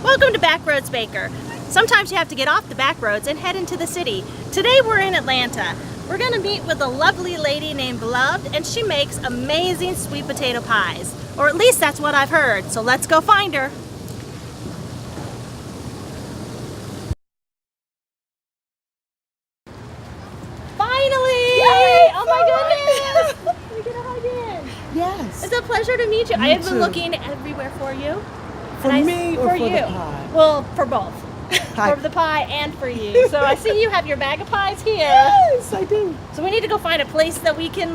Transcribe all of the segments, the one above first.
Welcome to Backroads Baker. Sometimes you have to get off the back roads and head into the city. Today we're in Atlanta. We're gonna meet with a lovely lady named Beloved, and she makes amazing sweet potato pies. Or at least that's what I've heard, so let's go find her. Finally! Yay! Oh my goodness! Can we get a hug in? Yes. It's a pleasure to meet you. I have been too. looking everywhere for you. For And me or for you? the pie? Well, for both. Hi. For the pie and for you. So I see you have your bag of pies here. Yes, I do. So we need to go find a place that we can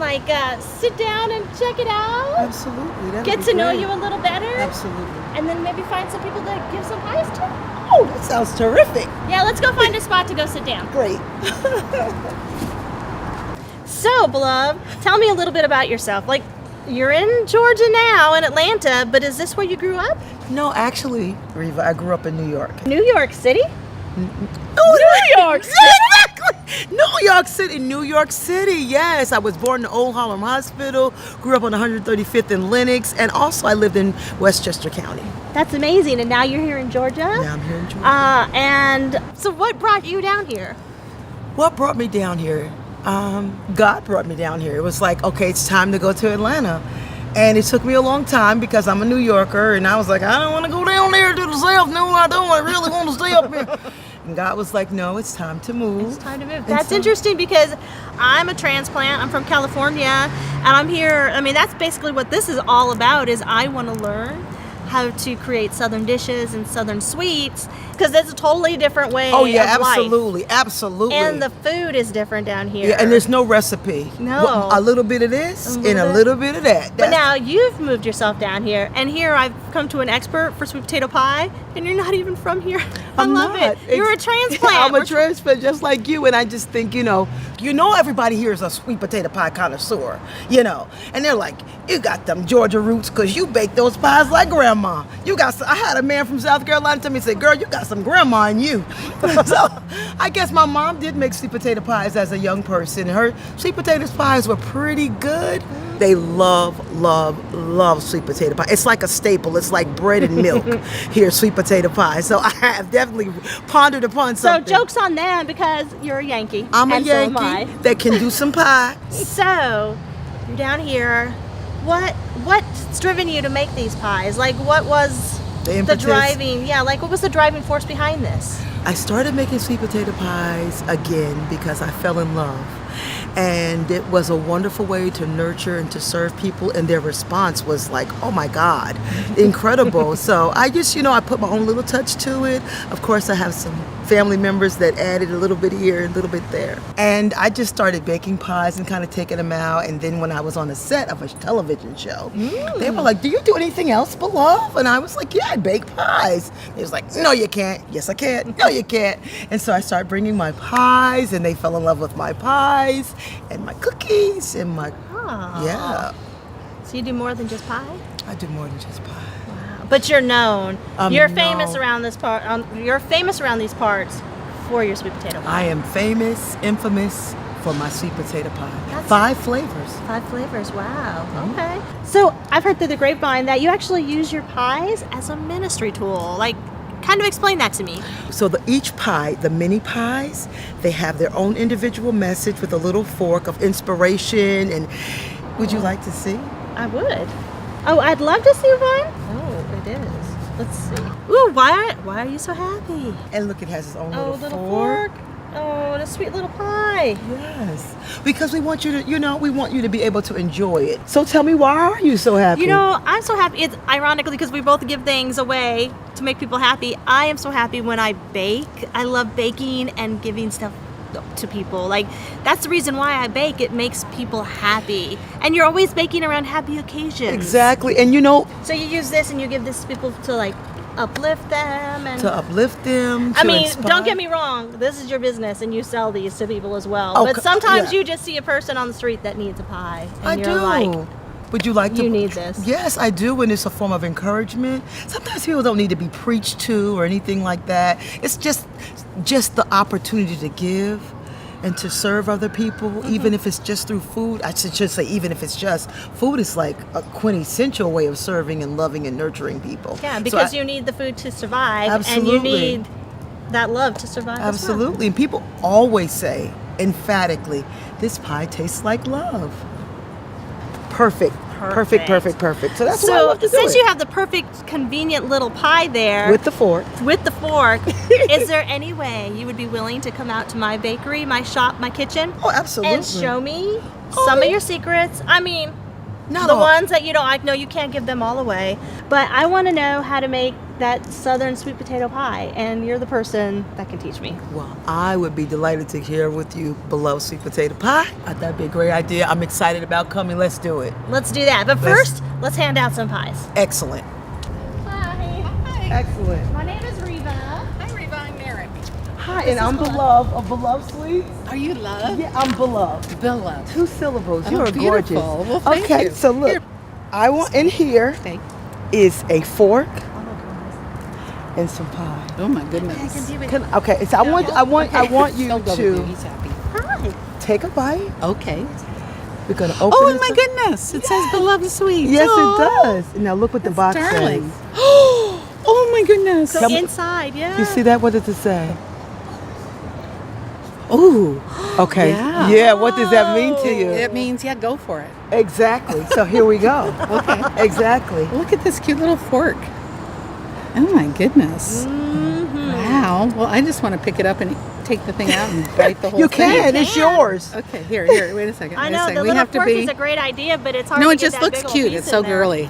sit down and check it out. Absolutely. That'd Get be to know great. you a little better. Absolutely. And then maybe find some people to give some pies to. Oh, that sounds terrific. Yeah, let's go find a spot to go sit down. Great. So, Beloved, tell me a little bit about yourself. Like, you're in Georgia now, in Atlanta, but is this where you grew up? No, actually, Reva, I grew up in New York. New York City? New York City. Exactly. New York City. Yes, I was born in Old Harlem Hospital. Grew up on 135th and Lenox, and also I lived in Westchester County. That's amazing. And now you're here in Georgia? Now I'm here in Georgia. And so what brought you down here? What brought me down here? God brought me down here. It was like, okay, it's time to go to Atlanta. And it took me a long time because I'm a New Yorker, and I was like, I don't want to go down there to the south. No, I don't. I really want to stay up here. And God was like, no, it's time to move. It's time to move. That's interesting because I'm a transplant. I'm from California, and I'm here. I mean, that's basically what this is all about, is I want to learn how to create Southern dishes and Southern sweets, because it's a totally different way Oh yeah, of life. absolutely, absolutely. And the food is different down here. Yeah, and there's no recipe. No. A little bit of this and a little bit of that. But now you've moved yourself down here, and here I've come to an expert for sweet potato pie, and you're not even from here. I love it. You're a transplant. I'm a transplant just like you, and I just think, you know everybody here is a sweet potato pie connoisseur, and they're like, you got them Georgia roots because you bake those pies like grandma. I had a man from South Carolina tell me, say, girl, you got some grandma in you. So I guess my mom did make sweet potato pies as a young person. Her sweet potato pies were pretty good. They love sweet potato pie. It's like a staple. It's like bread and milk here, sweet potato pie. So I have definitely pondered upon something. So joke's on them because you're a Yankee. I'm a and Yankee so am I. that can do some pie. So you're down here. What's driven you to make these pies? Like, what was the driving? Yeah, like what was the driving force behind this? I started making sweet potato pies again because I fell in love. And it was a wonderful way to nurture and to serve people, and their response was like, oh my God, incredible. So I just, I put my own little touch to it. Of course, I have some family members that added a little bit here and a little bit there. And I just started baking pies and kind of taking them out. And then when I was on a set of a television show, they were like, do you do anything else, Beloved? And I was like, yeah, I bake pies. They was like, no, you can't. Yes, I can. No, you can't. And so I started bringing my pies, and they fell in love with my pies and my cookies and my, yeah. So you do more than just pie? I do more than just pie. Wow. But you're known. You're famous known. around this part. You're famous around these parts for your sweet potato pie. I am infamous for my sweet potato pie. That's 5 flavors. 5 flavors. Wow. Okay. So I've heard through the grapevine that you actually use your pies as a ministry tool. Like, kind of explain that to me. So each pie, the mini pies, they have their own individual message with a little fork of inspiration. And would you like to see? I would. Oh, I'd love to see one. Oh, it is. Let's see. Ooh, why are you so happy? And look, it has its own Oh, little fork. Oh, the sweet little pie. Yes, because we want you to, we want you to be able to enjoy it. So tell me, why are you so happy? I'm so happy. It's ironically because we both give things away to make people happy. I am so happy when I bake. I love baking and giving stuff to people. Like, that's the reason why I bake. It makes people happy. And you're always baking around happy occasions. Exactly. And So you use this and you give this to people to uplift them and inspire. Don't get me wrong, this is your business and you sell these to people as well. Oh, but sometimes yeah. you just see a person on the street that needs a pie and I you're do. like, would you like to? You need this. Yes, I do, and it's a form of encouragement. Sometimes people don't need to be preached to or anything like that. It's just the opportunity to give and to serve other people, even if it's just through food. I should say, even if it's just food, is like a quintessential way of serving and loving and nurturing people. Yeah, So because I- you need the food to survive, Absolutely. and you need that love to survive. Absolutely. And people always say, emphatically, this pie tastes like love. Perfect. Perfect, perfect, perfect. So that's why I So love to do since it. you have the perfect, convenient little pie there With the fork. with the fork, is there any way you would be willing to come out to my bakery, my shop, my kitchen, Oh, absolutely. and show me Oh, some of yeah. your secrets? I mean, Not the all. ones that you don't. I know you can't give them all away, but I want to know how to make that southern sweet potato pie, and you're the person that can teach me. Well, I would be delighted to share with you beloved sweet potato pie. I thought that'd be a great idea. I'm excited about coming. Let's do it. Let's do that. But Let's- first, let's hand out some pies. Excellent. Hi. Excellent. My name is Reva. Hi, Reva. I'm Merrick. Hi, and I'm beloved of beloved sweets. Are you love? Yeah, I'm beloved. Beloved. 2 syllables. Oh, You are gorgeous. beautiful. Well, thank okay, you. so look, Here. I want in here Thank is a fork and some pie. Oh my goodness. Okay, so I want you I'll go with you. to He's happy. Hi. take a bite. Okay. We're gonna open Oh it my to- goodness! It says beloved sweets. Yes, Aw. it does. Now look what the box Darling. says. Oh my goodness. So inside, yeah. You see that? What does it say? Ooh. Okay. Yeah. Yeah, what does that mean to you? It means go for it. Exactly. So here we go. Okay. Exactly. Look at this cute little fork. Oh my goodness. Mm-hmm. Wow. Well, I just want to pick it up and take the thing out and bite the whole You thing. can. It's yours. Okay, here, wait a second. I wait a know second. the We little have to fork be. is a great idea, but it's hard. No, to it get just that looks big old cute. piece It's in so there. girly.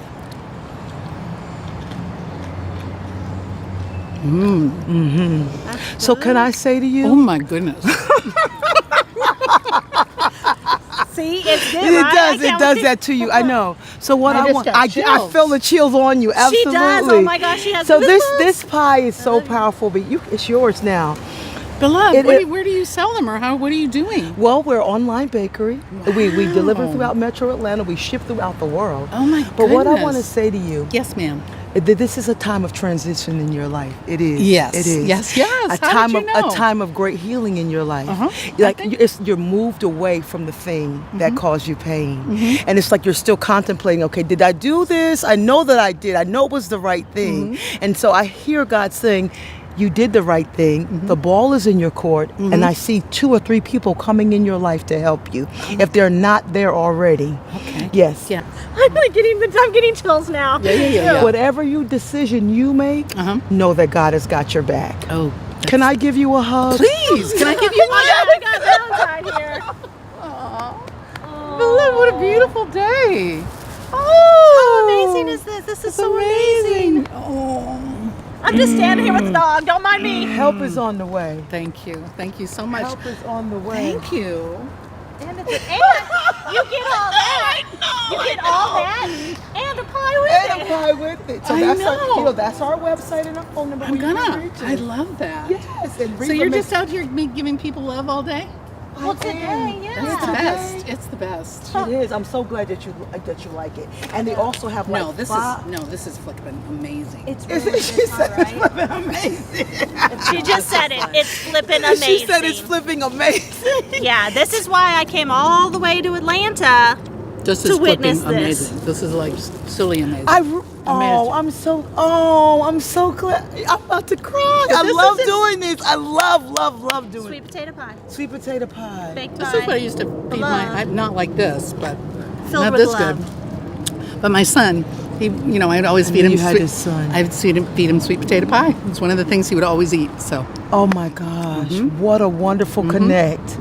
So can I say to you? Oh my goodness. See, it's good, It right? does. I It can't does wait. that to you. I know. So what I I, just want, got I chills. feel the chills on you. She Absolutely. does. Oh my gosh, she has So goosebumps. this pie is so powerful, but it's yours now. Beloved, It- where do you sell them, or what are you doing? Well, we're an online bakery. We deliver Wow. throughout Metro Atlanta. We ship throughout the world. Oh my But what I want to goodness. say to you, Yes, ma'am. this is a time of transition in your life. It is. Yes. It is. Yes. A How time did of you know? a time of great healing in your life. Uh-huh. Like I think- you're moved away from the thing that caused you pain, Mm-hmm. and it's like you're still contemplating. Okay, did I do this? I know that I did. I know it was the right thing, Mm-hmm. and so I hear God saying, you did the right thing. Mm-hmm. The ball is in your court, and I see 2 or 3 people coming in your life to help you if they're not there already. Okay. Yes. Yeah. I'm getting chills now. Yeah. Whatever decision you make, Uh-huh. know that God has got your back. Oh. Can I give you a hug? Please, can I give you one? I got Valentine here. Beloved, what a beautiful day. How Oh. amazing is this? This is so amazing. Oh. I'm just standing here with the dog. Don't mind me. Help is on the way. Thank you. Thank you so much. Help is on the way. Thank you. And you get all that. You get all that and a pie with And it. a pie with it. So I that's know. that's our website and our phone number. I'm where you can gonna. reach us. I love that. Yes. And So Reba you're makes- just out here giving people love all day? Well, today, yeah. That's the today. best. It's the best. It is. I'm so glad that you like it. And they also have like No, this is flipping amazing. It's Is really it? She good, said all it's right? flipping amazing. She just said it. It's flipping amazing. She said it's flipping amazing. Yeah, this is why I came all the way to Atlanta. This to is witness flipping this. amazing. This is like silly amazing. I'm so glad. I'm about to cry. I This love is- doing this. I love doing Sweet potato pie. sweet potato pie. Baked This pie. is what I used to feed Love. my. Not like this, but Filled not with this love. good. But my son, I'd always feed knew him. you had sweet, a son. I'd feed him sweet potato pie. It's one of the things he would always eat. So Oh my gosh, what a wonderful connect.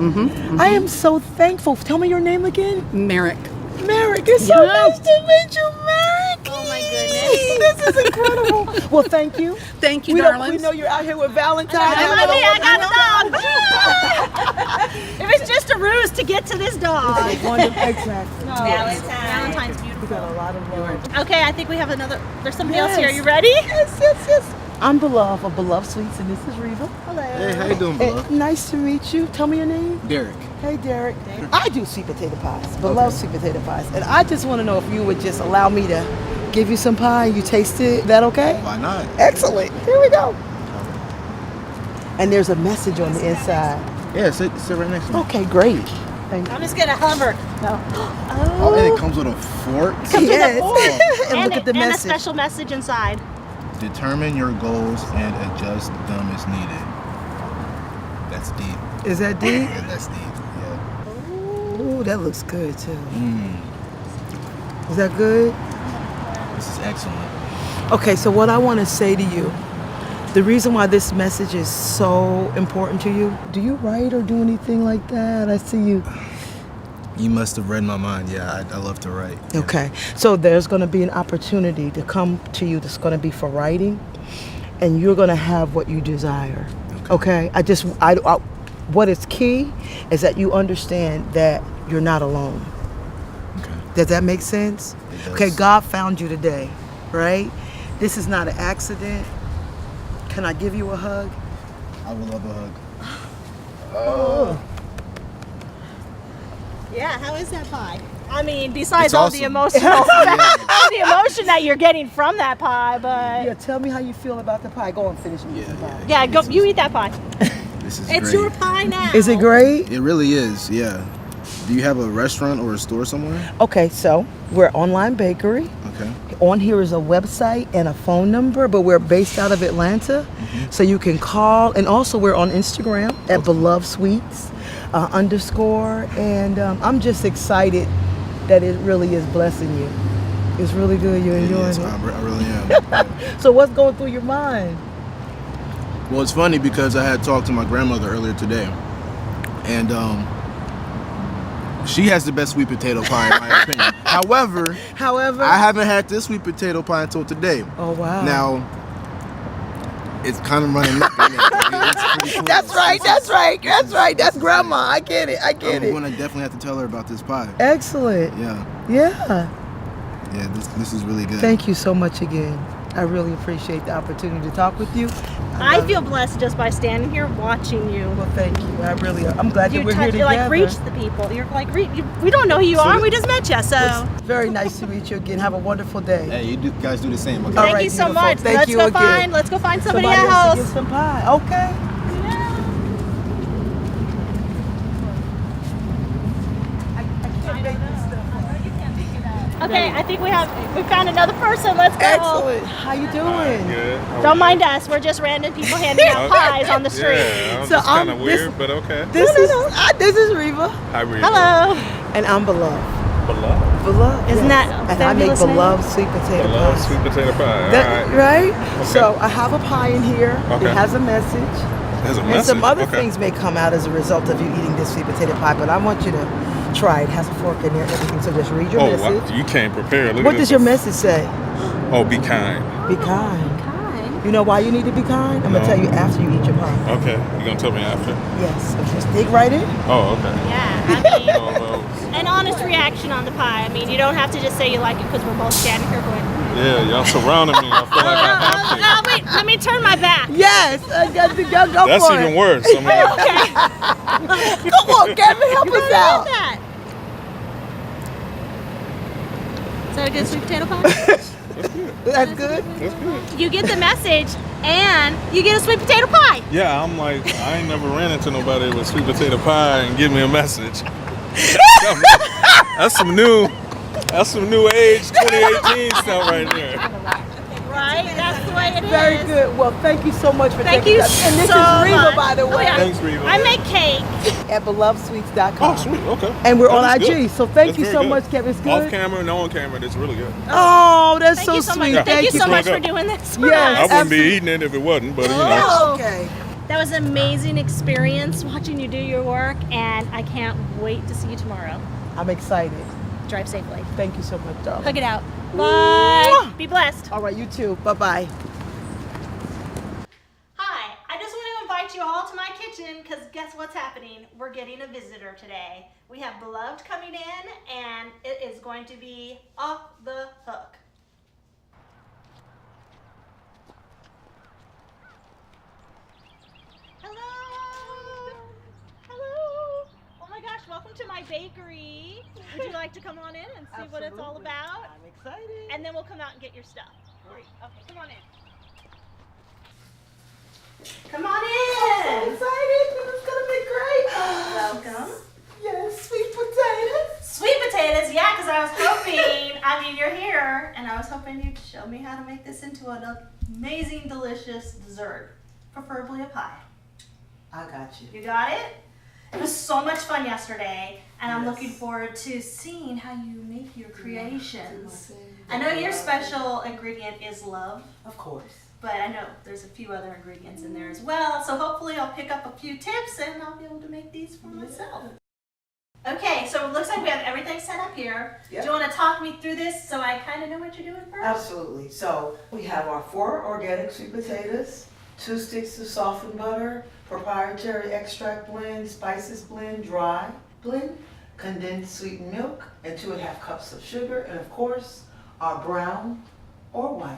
I am so thankful. Tell me your name again. Merrick. Merrick, it's so Yes. nice to meet you, Merrick. Oh my goodness. This is incredible. Well, thank you. Thank you, We darlings. know you're out here with Valentine. Don't mind me, I got a dog. It was just a ruse to get to this dog. Exactly. Valentine's We beautiful. got a lot of love. Okay, I think we have there's somebody else Yes. here. You ready? Yes. I'm beloved of Beloved Sweets, and this is Reva. Hello. Hey, how you doing, Hey, beloved? nice to meet you. Tell me your name. Derek. Hey, Derek. I do sweet potato pies, beloved sweet potato pies, and I just want to know if you would just allow me to give you some pie. You taste it. Is that okay? Why not? Excellent. Here we go. And there's a message on the inside. Yeah, sit right next to me. Okay, great. Thank I'm just gonna hover. No. Oh, and it comes with a fork. Yes. Fork. And look at the and a message. special message inside. Determine your goals and adjust them as needed. That's deep. Is that deep? Yeah, that's deep. Yeah. Ooh, that looks good too. Mm, Is that good? this is excellent. Okay, so what I want to say to you, the reason why this message is so important to you, do you write or do anything like that? I see you. You must have read my mind. Yeah, I love to write. Yeah. Okay, so there's going to be an opportunity to come to you that's going to be for writing, and you're going to have what you desire. Okay? What is key is that you understand that you're not alone. Okay. Does that make sense? It does. Okay, God found you today, right? This is not an accident. Can I give you a hug? I would love a hug. Oh. Yeah, how is that pie? I mean, besides It's all the awesome. emotional, all the emotion that you're getting from that pie, but Yeah, tell me how you feel about the pie. Go and finish eating the pie. yeah, go. You eat that pie. This is It's great. your pie now. Is it great? It really is. Yeah. Do you have a restaurant or a store somewhere? Okay, so we're online bakery. Okay. On here is a website and a phone number, but we're based out of Atlanta. So you can call, and also we're on Instagram at Beloved Sweets _ and I'm just excited that it really is blessing you. It's really good. You're It enjoying is. it. I really am. Yeah. So what's going through your mind? Well, it's funny because I had talked to my grandmother earlier today, and she has the best sweet potato pie in my opinion. However, I haven't had this sweet potato pie until today. Oh wow. Now, it's kind of running up in it. It's pretty close. That's right. That's grandma. I get it. I'm gonna definitely have to tell her about this pie. Excellent. Yeah, Yeah. yeah. This is really good. Thank you so much again. I really appreciate the opportunity to talk with you. I love feel it. blessed just by standing here watching you. Well, thank you. I really are. I'm glad that You we're here touch, together. like reach the people. You're like we don't know who you are. We just met you, so. It's very nice to meet you again. Have a wonderful day. Hey, you guys do the same. Okay. All Thank right, you so beautiful. much. Thank let's you go again. Let's go find somebody, Somebody else to else. get some pie. Okay. Okay, I think we found another person. Let's go. Excellent. How you doing? Good. How are Don't you? mind us. We're just random people handing out pies on the street. Yeah, So it's kind I'm- of this- weird, but okay. This is Reva, Hi, Rita. Hello. and I'm Beloved. Beloved. Beloved. Isn't yes. that And I make fabulous name? beloved sweet potato Beloved pies. sweet potato pie. That, All right. right? So I have a pie in here. Okay. It has a message. There's a And message. some other Okay. things may come out as a result of you eating this sweet potato pie, but I want you to try it. It has a fork in there, everything. So just read your Oh, message. wow. You came prepared. Look What at does this. your message say? Oh, be kind. Be kind. Kind. You know why you need to be kind? I'm going to No. tell you after you eat your pie. Okay. You gonna tell me after? Yes. So just dig right in. Oh, okay. Yeah, I mean, Oh, well, an honest reaction on the pie. I mean, you don't have to just say you like it because we're both standing here going. yeah, y'all surrounding me. I feel like I have to. Oh, wait, let me turn my back. Yes. Go That's for even it. worse. I mean, Okay. Come on, Kevin, help us out. That. Is that a good sweet potato pie? That's good. that's good. You get the message and you get a sweet potato pie. Yeah, I'm like, I ain't never ran into nobody with sweet potato pie and give me a message. That's some new age 2018 stuff right there. Right? That's the way it is. Very good. Well, thank you so much for Thank taking you us. And this so is Reva, much. by the Oh, way, yeah. Thanks, Reva. I make cake. at belovedsweets.com. Oh, sweet. Okay. And we're That on is IG, good. so thank That's you very so good. much, Kevin. It's Off good. camera, no on camera. That's really good. Oh, that's Thank so you so sweet. much. Thank you so It's much really for good. doing this for Yes. I us. wouldn't be Absolutely. eating it if it wasn't, but you know. Oh. Okay. That was an amazing experience watching you do your work, and I can't wait to see you tomorrow. I'm excited. Drive safely. Thank you so much, darling. Hug it out. Bye. Be blessed. All right, you too. Bye-bye. Hi, I just want to invite you all to my kitchen because guess what's happening? We're getting a visitor today. We have Beloved coming in and it is going to be off the hook. Hello! Hello! Oh my gosh, welcome to my bakery. Would you like to come on in and see what it's all Absolutely. about? I'm excited. And then we'll come out and get your stuff. Great. Okay, come on in. Come on in. excited. This is gonna be great. I was hoping you'd show me how to make this into an amazing, delicious dessert, preferably a pie. I got you. You got it? It was so much fun yesterday, and I'm Yes. looking forward to seeing how you make your creations. I know your special ingredient is love, Of course. but I know there's a few other ingredients in there as well, so hopefully I'll pick up a few tips and I'll be able to make these for myself. Okay, so it looks like we have everything set up here. Yep. Do you want to talk me through this so I kind of know what you're doing first? Absolutely. So we have our 4 organic sweet potatoes, 2 sticks of softened butter, proprietary extract blend, spices blend, dry blend, condensed sweetened milk, and 2½ cups of sugar, and of course, our brown or white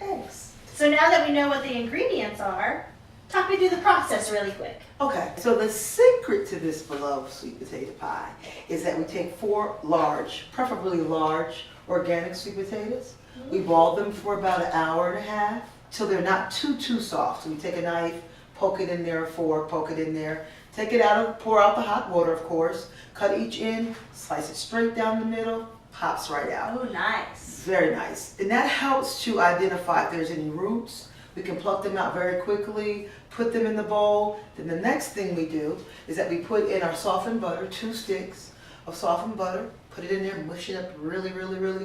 eggs. So now that we know what the ingredients are, talk me through the process really quick. Okay, so the secret to this beloved sweet potato pie is that we take 4 large, preferably large, organic sweet potatoes. We boil them for about 1.5 hours till they're not too soft. So we take a knife, poke it in there, a fork, poke it in there, take it out, pour out the hot water, of course, cut each end, slice it straight down the middle, pops right out. Oh, nice. Very nice. And that helps to identify if there's any roots. We can pluck them out very quickly, put them in the bowl. Then the next thing we do is that we put in our softened butter, 2 sticks of softened butter, put it in there, mush it up really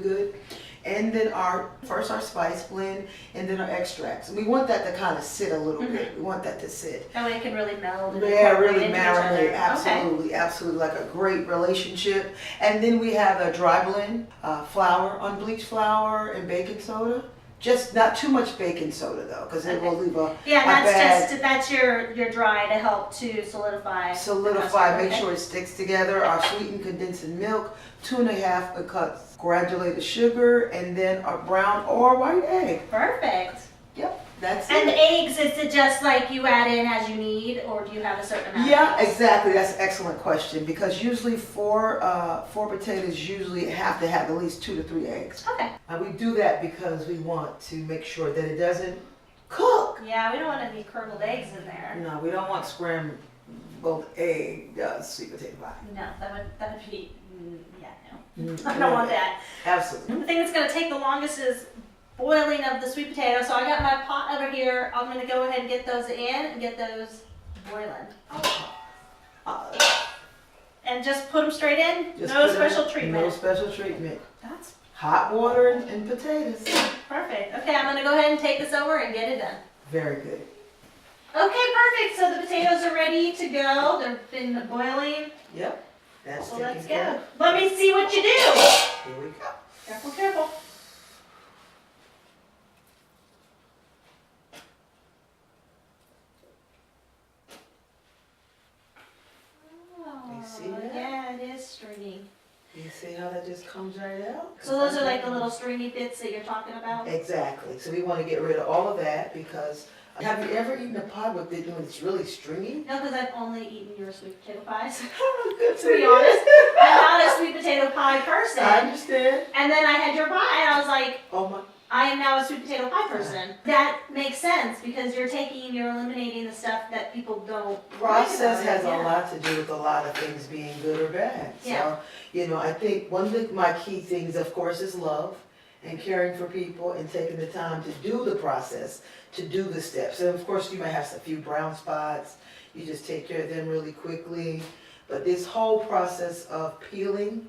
good. And then first our spice blend, and then our extracts. And we want that to kind of sit a little bit. We want that to sit. That way it can really meld and Yeah, incorporate really into each marinate. other. Absolutely, absolutely, like a great relationship. And then we have a dry blend, flour, unbleached flour, and baking soda. Just not too much baking soda though, because it will leave a Yeah, bad, that's your dry to help to solidify. make sure it sticks together. Our sweetened condensed milk, 2½ cups granulated sugar, and then our brown or white egg. Perfect. Yep, that's And it. eggs, is it just like you add in as you need, or do you have a certain amount? Yeah, of eggs? exactly. That's an excellent question, because usually 4 potatoes usually have to have at least 2 to 3 eggs. Okay. And we do that because we want to make sure that it doesn't cook. Yeah, we don't want any curdled eggs in there. No, we don't want scrambled egg sweet potato pie. No, that would be yeah, no. Mm, I don't want that. Absolutely. The thing that's going to take the longest is boiling of the sweet potato. So I got my pot over here. I'm going to go ahead and get those in and get those boiling. And just put them straight in? Just No put special it- treatment. No special treatment. That's Hot water and potatoes. perfect. Okay, I'm going to go ahead and take this over and get it done. Very good. Okay, perfect. So the potatoes are ready to go. They've been boiling. Yep. That's So taken let's care go. of. Let me see what you do. Here we go. Careful, careful. You see Oh, that? yeah, it is stringy. You see how that just comes right out? So those are like the little stringy bits that you're talking about? Exactly. So we want to get rid of all of that because have you ever eaten a pie with it when it's really stringy? No, because I've only eaten your sweet potato pies. Good To be honest, I'm not a sweet potato pie person. I understand. And then I had your pie and I was like, Oh my. I am now a sweet potato pie person. That makes sense because you're eliminating the stuff that people don't Process like has about it. a lot to do with a lot of things being good or bad. Yeah. So, I think one of my key things, of course, is love and caring for people and taking the time to do the process, to do the steps. And of course, you might have a few brown spots. You just take care of them really quickly. But this whole process of peeling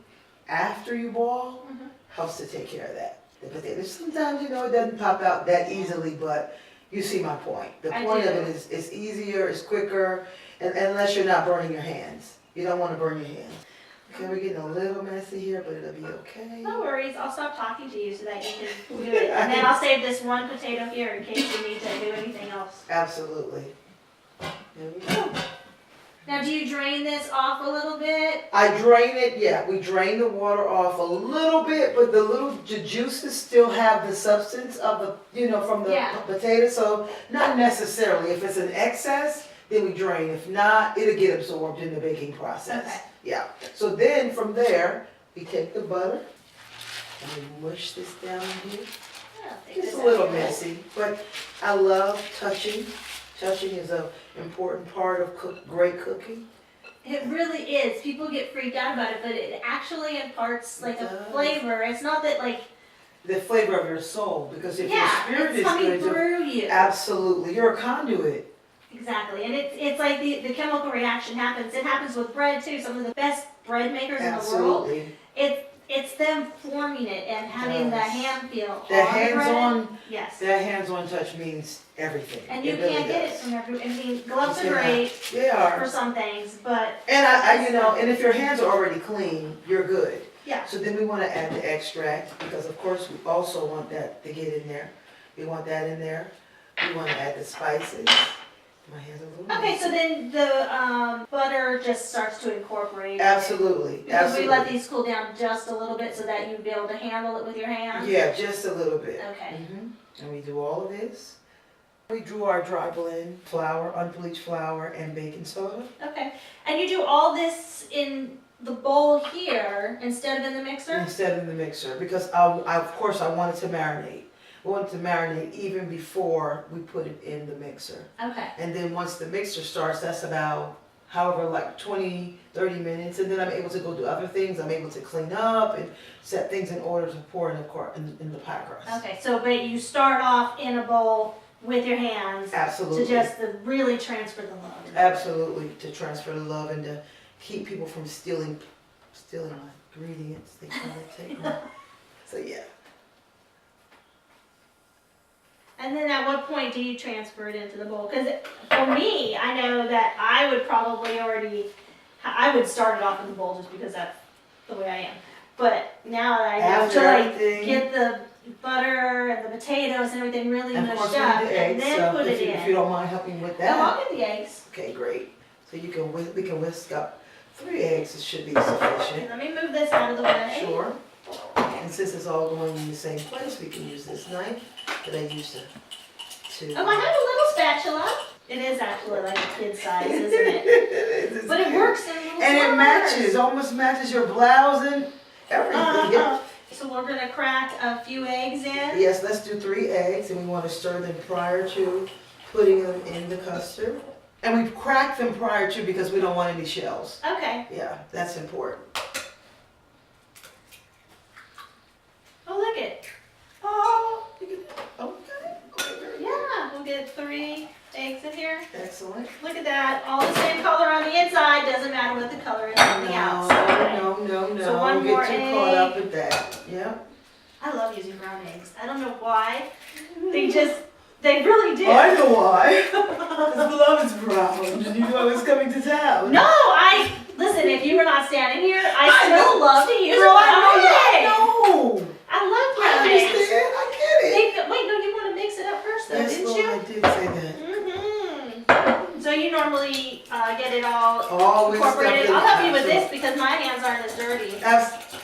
after you boil helps to take care of that. The potatoes, sometimes, it doesn't pop out that easily, but you see my point. The I point do. of it is it's easier, it's quicker, and unless you're not burning your hands. You don't want to burn your hands. Okay, we're getting a little messy here, but it'll be okay. No worries, I'll stop talking to you so that you can do it. And then I'll save this one potato here in case you need to do anything else. Absolutely. There we go. Now, do you drain this off a little bit? I drain it, yeah, we drain the water off a little bit, but the juices still have the substance of from the Yeah. potato, so not necessarily. If it's an excess, then we drain. If not, it'll get absorbed in the baking process. Okay. Yeah, so then from there, we take the butter and we mush this down here. I'll take It's this a out little here. messy, but I love touching. Touching is an important part of great cooking. It really is. People get freaked out about it, but it actually imparts like It a does. flavor. It's not that the flavor of your soul. Because if your Yeah, spirit it's is coming good, through you. absolutely, you're a conduit. Exactly, and it's like the chemical reaction happens. It happens with bread too. Some of the best bread makers in the world. Absolutely. It's them forming it and having the Yes. hand feel That on the bread. hands-on, Yes. that hands-on touch means everything. And you really can't get it does. from every. I mean, gloves You are cannot. great They are. for some things, but And and if your hands are already clean, you're good. yeah. So then we want to add the extract because of course we also want that to get in there. We want that in there. We want to add the spices. My hands are a little Okay, messy. so then the butter just starts to incorporate. Absolutely, Because absolutely. we let these cool down just a little bit so that you'd be able to handle it with your hands. Yeah, just a little bit. Okay. And we do all of this. We drew our dry blend, flour, unbleached flour, and baking soda. Okay. And you do all this in the bowl here instead of in the mixer? Instead of the mixer, because of course I wanted to marinate. We wanted to marinate even before we put it in the mixer. Okay. And then once the mixer starts, that's about however like 20, 30 minutes. And then I'm able to go do other things. I'm able to clean up and set things in order to pour in the pie crust. Okay, so but you start off in a bowl with your hands Absolutely. to just really transfer the love. Absolutely, to transfer the love and to keep people from stealing my ingredients. They try to take my, so yeah. And then at what point do you transfer it into the bowl? Because for me, I know that I would probably I would start it off in the bowl just because that's the way I am. But now that I have After to like everything- get the butter and the potatoes and everything really And of course mushed we up need the and eggs, then so put it if you in. don't mind helping with No, that. I'll get the eggs. Okay, great. So we can whisk up 3 eggs, it should be sufficient. Let me move this out of the way. Sure. And since it's all going in the same place, we can use this knife that I used to Oh, I have a little spatula. It is actually like a kid size, isn't it? But it works in little And it squares. matches, almost matches your blouse and everything. So we're gonna crack a few eggs in. Yes, let's do 3 eggs, and we want to stir them prior to putting them in the custard. And we crack them prior to because we don't want any shells. Okay. Yeah, that's important. Oh, look it. Oh, okay, very good. Yeah, we'll get 3 eggs in here. Excellent. Look at that. All the same color on the inside. Doesn't matter what the color is on the outside. No. So one Don't more get too egg. caught up with that. Yeah. I love using brown eggs. I don't know why. They really do. I know why. Because love is brown. You know it's coming to town. No, listen, if you were not standing here, I still know. love to use Girl, brown I eggs. know. I love I brown eggs. understand. I get it. Wait, no, you want to mix it up first though, Yes, didn't Lord, you? I did say that. So you normally get it all Always incorporated. stuff I'll help you with in- this because my hands aren't as dirty.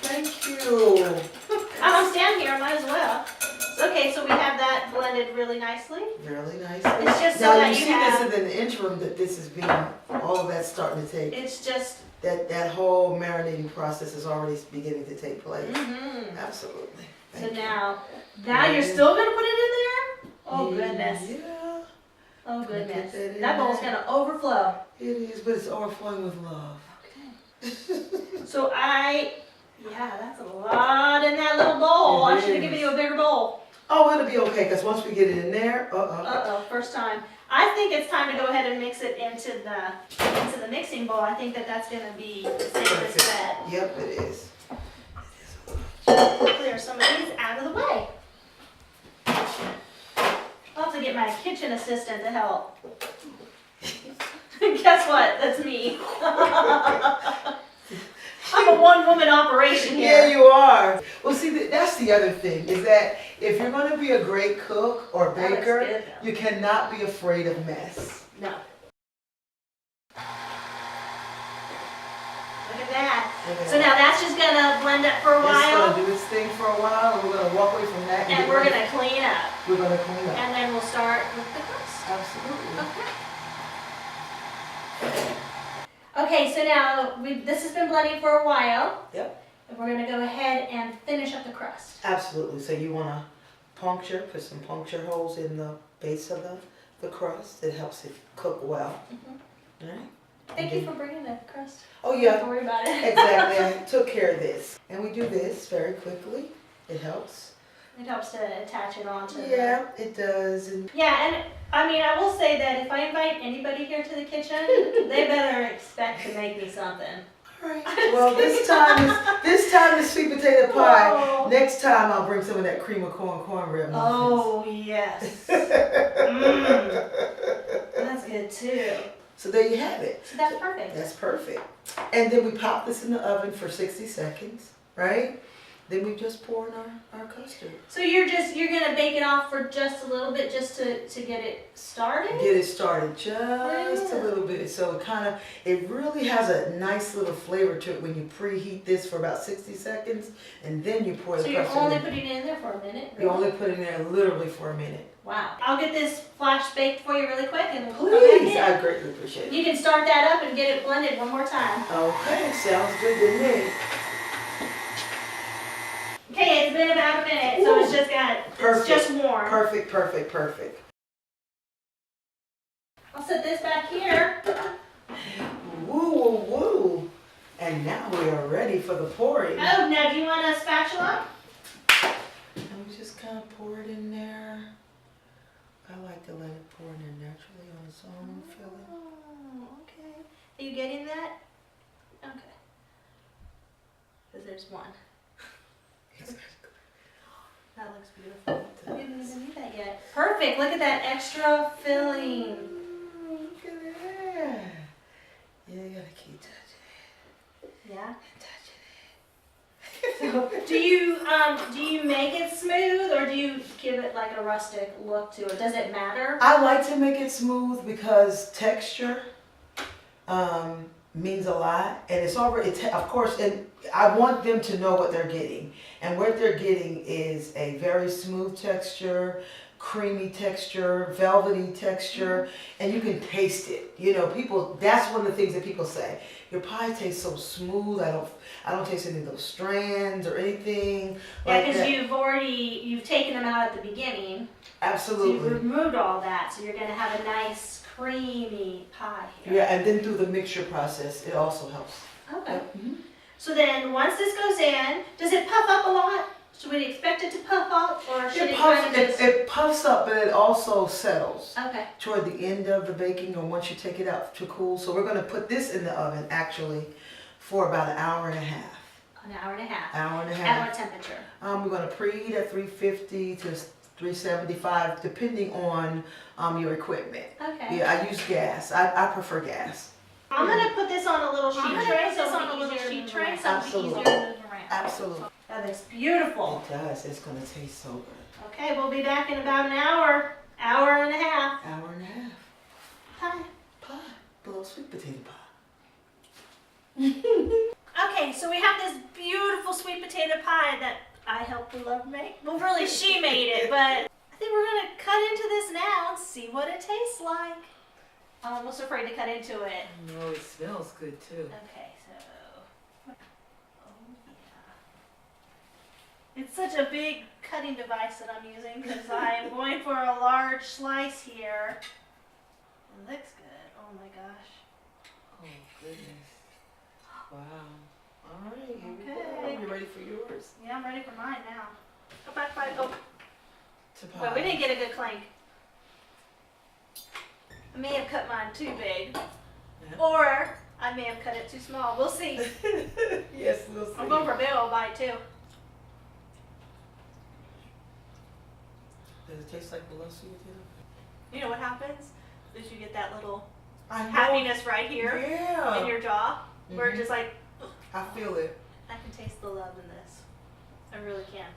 Thank you. I'm standing here, I might as well. Okay, so we have that blended really nicely. Really nice. It's just so Now that you you see have- this in the interim that this is being, all of that's starting to take, It's just, that whole marinating process is already beginning to take place. mm-hmm. Absolutely. So Thank you. now you're still gonna put it in there? Oh goodness. Yeah, Oh Gonna goodness. put that in That bowl's there. gonna overflow. it is, but it's overflowing with love. So that's a lot in that little bowl. I It should have given is. you a bigger bowl. Oh, it'll be okay, because once we get it in there, Uh-oh, first time. I think it's time to go ahead and mix it into the mixing bowl. I think that's gonna be the safest bet. Yep, it is. Clear some of these out of the way. I'll have to get my kitchen assistant to help. Guess what? That's me. I'm a one-woman operation Yeah, here. you are. Well, see, that's the other thing, is that if you're going to be a great cook or That looks baker, good, though. you cannot be afraid of mess. No. Look at that. So now that's just gonna blend up for a It's while, going to do its thing for a while, and we're going to walk away from that. and get we're ready. gonna clean up. We're going to clean up. And then we'll start with the crust. Absolutely. Okay, so now this has been blending for a while. Yep. And we're gonna go ahead and finish up the crust. Absolutely. So you want to put some puncture holes in the base of the crust. It helps it cook well. All right. Thank you for bringing the crust. Oh, Don't yeah. worry about it. Exactly. I took care of this. And we do this very quickly. It helps. It helps to attach it onto. Yeah, it does. And Yeah, and I mean, I will say that if I invite anybody here to the kitchen, they better expect to make me something. all right. Well, this time is sweet potato pie. Oh. Next time I'll bring some of that cream of cornbread muffins. Oh yes. Mm. That's good too. So there you have it. So that's perfect. That's perfect. And then we pop this in the oven for 60 seconds, right? Then we just pour in our custard. So you're gonna bake it off for just a little bit, just to get it started. Get it started just a little bit. So it really has a nice little flavor to it when you preheat this for about 60 seconds, and then you pour the So custard you're only in. putting it in there for a minute. You only put it in there literally for a minute. Wow. I'll get this flash baked for you really quick, and we'll come back Please, in. I greatly appreciate it. You can start that up and get it blended one more time. Okay, sounds good to me. Okay, it's been about a minute, so it's just Perfect. it's just warm. Perfect, perfect, perfect. I'll set this back here. Woo, woo, woo. And now we are ready for the pouring. Oh, now do you want a spatula? And we just kind of pour it in there. I like to let it pour in there naturally on its own, feel it. Oh, okay. Are you getting that? Okay. Because there's one. That looks beautiful. I didn't even do that yet. Perfect. Look at that extra filling. Look at that. Yeah, you gotta keep touching it. Yeah. Touching it. Do you make it smooth, or do you give it like a rustic look to it? Does it matter? I like to make it smooth because texture means a lot, and it's already, of course, and I want them to know what they're getting. And what they're getting is a very smooth texture, creamy texture, velvety texture, and you can taste it. You know, that's one of the things that people say. Your pie tastes so smooth. I don't taste any of those strands or anything. Yeah, like because that. you've taken them out at the beginning. So Absolutely. you've removed all that, so you're gonna have a nice creamy pie here. Yeah, and then through the mixture process, it also helps. Okay. Mhm. So then, once this goes in, does it puff up a lot? Should we expect it to puff up, or should it kind of just... It puffs up, but it also settles Okay. toward the end of the baking, or once you take it out to cool. So we're going to put this in the oven actually for about an hour and a half. An hour and a half. Hour and a At half. what temperature? We're going to preheat at 350 to 375, depending on your equipment. Okay. Yeah, I use gas. I prefer gas. I'm gonna put this on a little sheet I'm gonna tray, put so this it'll on a be little easier to sheet move tray around. so it'll be Absolutely. easier to move around. Absolutely. That looks beautiful. It does. It's going to taste so good. Okay, we'll be back in about an hour and a half. Hour and a half. Hi. Pie. Below sweet potato pie. Okay, so we have this beautiful sweet potato pie that I helped the love make. Well, really, she made it, but I think we're gonna cut into this now and see what it tastes like. I'm almost afraid to cut into it. No, it smells good too. Okay, so. Oh, yeah. It's such a big cutting device that I'm using because I'm going for a large slice here. It looks good. Oh my gosh. Oh, goodness. Wow. All right, here we Okay. go. You ready for yours? Yeah, I'm ready for mine now. Go back, back. Oh, To pie. well, we didn't get a good clank. I may have cut mine too big, Yeah. or I may have cut it too small. We'll see. Yes, we'll see. I'm going for a big old bite too. Does it taste like below sweet potato? You know what happens? Is you get that little I know. happiness right here Yeah. in your jaw, where Mhm. it's just like, I feel it. I can taste the love in this. I really can.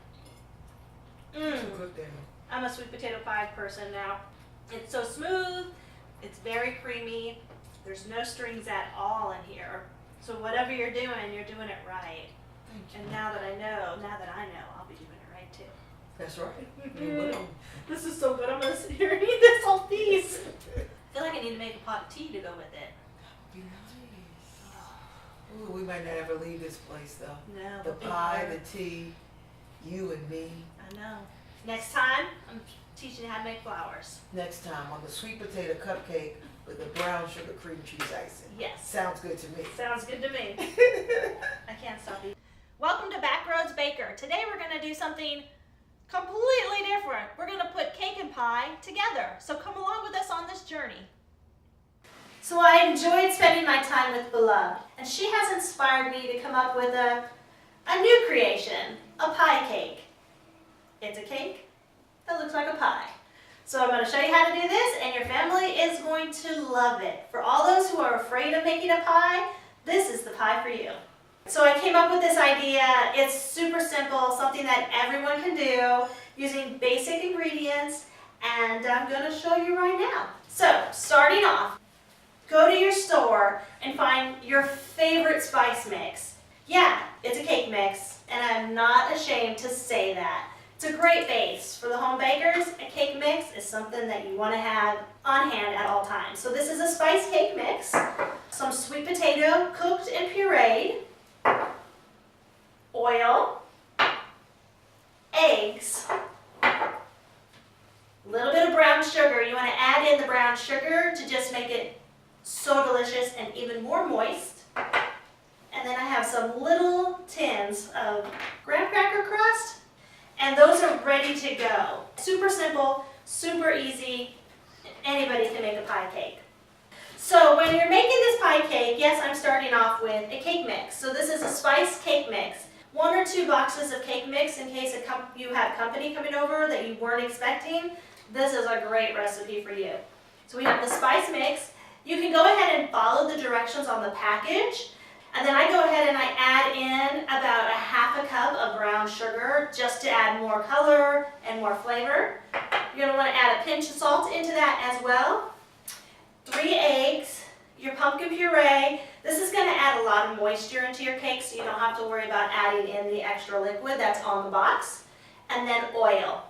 It's a good thing. I'm a sweet potato pie person now. It's so smooth. It's very creamy. There's no strings at all in here. So whatever you're doing it right. Thank you. And now that I know, I'll be doing it right too. That's right. You will. This is so good. I'm gonna sit here and eat this whole piece. I feel like I need to make a pot of tea to go with it. Be nice. Ooh, we might not ever leave this place though. No, The but be pie, here. the tea, you and me. I know. Next time, I'm teaching you how to make flowers. Next time on the sweet potato cupcake with the brown sugar cream cheese icing. Yes. Sounds good to me. Sounds good to me. I can't stop eating. Welcome to Backroads Baker. Today we're going to do something completely different. We're gonna put cake and pie together. So come along with us on this journey. So I enjoyed spending my time with Beloved, and she has inspired me to come up with a new creation, a pie cake. It's a cake that looks like a pie. So I'm going to show you how to do this, and your family is going to love it. For all those who are afraid of making a pie, this is the pie for you. So I came up with this idea. It's super simple, something that everyone can do using basic ingredients, and I'm going to show you right now. So starting off, go to your store and find your favorite spice mix. Yeah, it's a cake mix, and I'm not ashamed to say that. It's a great base. For the home bakers, a cake mix is something that you want to have on hand at all times. So this is a spice cake mix, some sweet potato cooked and pureed, oil, eggs, a little bit of brown sugar. You want to add in the brown sugar to just make it so delicious and even more moist. And then I have some little tins of graham cracker crust, and those are ready to go. Super simple, super easy. Anybody can make a pie cake. So when you're making this pie cake, yes, I'm starting off with a cake mix. So this is a spice cake mix. 1 or 2 boxes of cake mix in case you have company coming over that you weren't expecting. This is a great recipe for you. So we have the spice mix. You can go ahead and follow the directions on the package. And then I go ahead and I add in about a ½ cup of brown sugar just to add more color and more flavor. You're going to want to add a pinch of salt into that as well. 3 eggs, your pumpkin puree. This is going to add a lot of moisture into your cake, so you don't have to worry about adding in the extra liquid that's on the box. And then oil.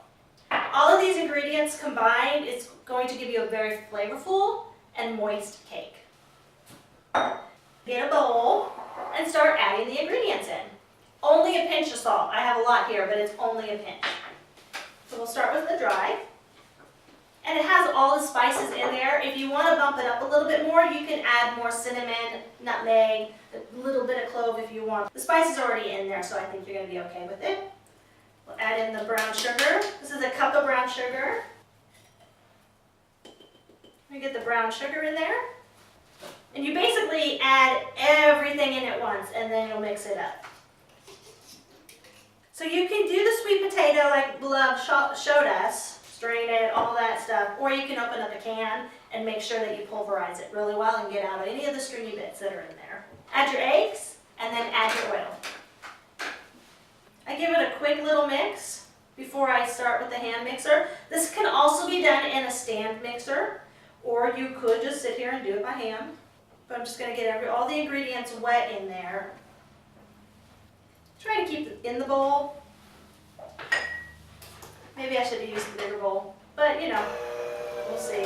All of these ingredients combined is going to give you a very flavorful and moist cake. Get a bowl and start adding the ingredients in. Only a pinch of salt. I have a lot here, but it's only a pinch. So we'll start with the dry. And it has all the spices in there. If you want to bump it up a little bit more, you can add more cinnamon, nutmeg, a little bit of clove if you want. The spice is already in there, so I think you're going to be okay with it. We'll add in the brown sugar. This is a cup of brown sugar. We get the brown sugar in there. And you basically add everything in at once, and then you'll mix it up. So you can do the sweet potato like Beloved showed us, strain it, all that stuff, or you can open up a can and make sure that you pulverize it really well and get out any of the stringy bits that are in there. Add your eggs, and then add your oil. I give it a quick little mix before I start with the hand mixer. This can also be done in a stand mixer, or you could just sit here and do it by hand. But I'm just going to get all the ingredients wet in there. Try to keep it in the bowl. Maybe I should have used the bigger bowl, but you know, we'll see.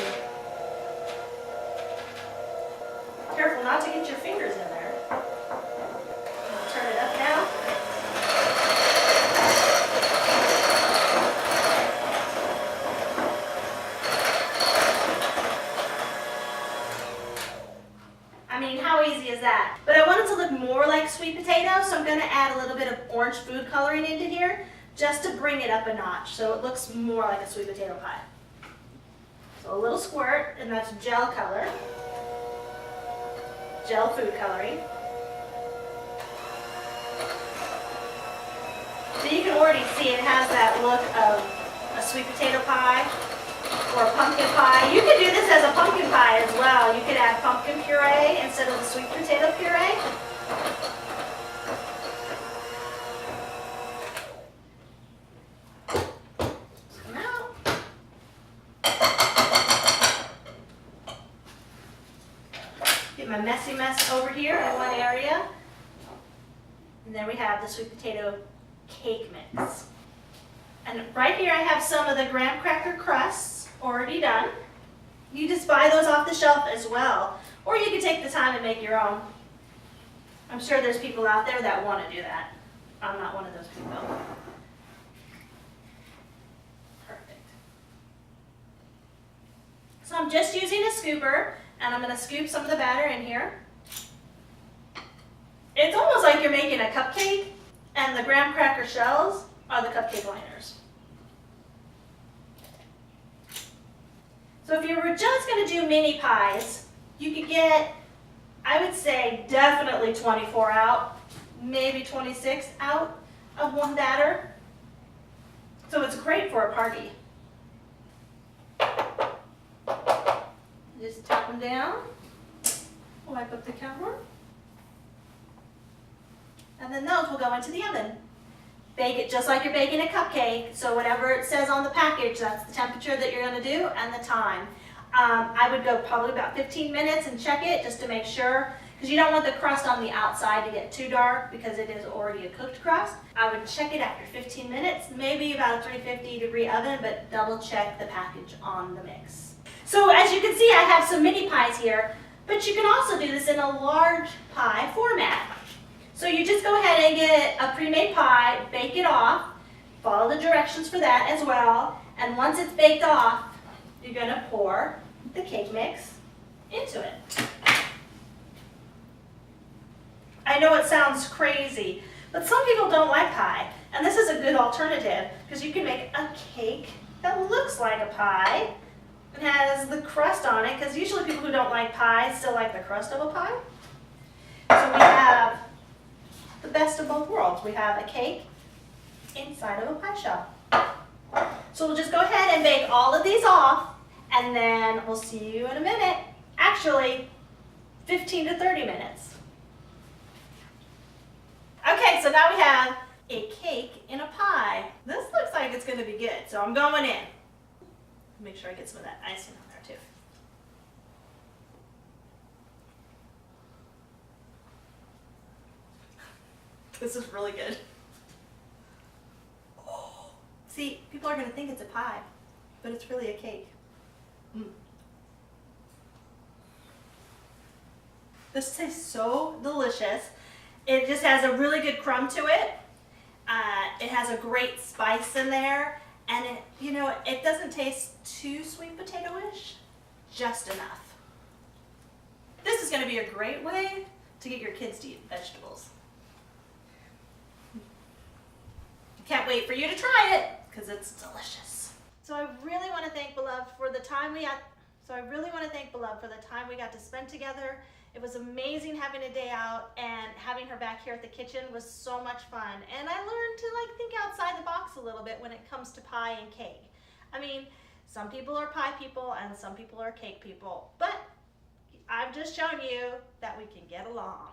Careful not to get your fingers in there. I'll turn it up now. I mean, how easy is that? But I want it to look more like sweet potato, so I'm going to add a little bit of orange food coloring into here just to bring it up a notch so it looks more like a sweet potato pie. So a little squirt, and that's gel color, gel food coloring. So you can already see it has that look of a sweet potato pie or a pumpkin pie. You could do this as a pumpkin pie as well. You could add pumpkin puree instead of the sweet potato puree. Come out. Get my messy mess over here in one area. And then we have the sweet potato cake mix. And right here I have some of the graham cracker crusts already done. You just buy those off the shelf as well, or you can take the time and make your own. I'm sure there's people out there that want to do that. I'm not one of those people. Perfect. So I'm just using a scooper, and I'm going to scoop some of the batter in here. It's almost like you're making a cupcake, and the graham cracker shells are the cupcake liners. So if you were just going to do mini pies, you could get, I would say, definitely 24 out, maybe 26 out of one batter. So it's great for a party. Just tap them down, wipe up the counter, and then those will go into the oven. Bake it just like you're baking a cupcake, so whatever it says on the package, that's the temperature that you're going to do and the time. I would go probably about 15 minutes and check it just to make sure, because you don't want the crust on the outside to get too dark because it is already a cooked crust. I would check it after 15 minutes, maybe about a 350-degree oven, but double check the package on the mix. So as you can see, I have some mini pies here, but you can also do this in a large pie format. So you just go ahead and get a pre-made pie, bake it off, follow the directions for that as well, and once it's baked off, you're going to pour the cake mix into it. I know it sounds crazy, but some people don't like pie, and this is a good alternative because you can make a cake that looks like a pie and has the crust on it, because usually people who don't like pie still like the crust of a pie. So we have the best of both worlds. We have a cake inside of a pie shell. So we'll just go ahead and bake all of these off, and then we'll see you in a minute. Actually, 15 to 30 minutes. Okay, so now we have a cake in a pie. This looks like it's going to be good, so I'm going in. Make sure I get some of that icing on there too. This is really good. Oh. See, people are going to think it's a pie, but it's really a cake. This tastes so delicious. It just has a really good crumb to it. It has a great spice in there, and it doesn't taste too sweet potato-ish, just enough. This is going to be a great way to get your kids to eat vegetables. Can't wait for you to try it because it's delicious. So I really want to thank Beloved for the time we got to spend together. It was amazing having a day out, and having her back here at the kitchen was so much fun. And I learned to think outside the box a little bit when it comes to pie and cake. I mean, some people are pie people and some people are cake people, but I've just shown you that we can get along.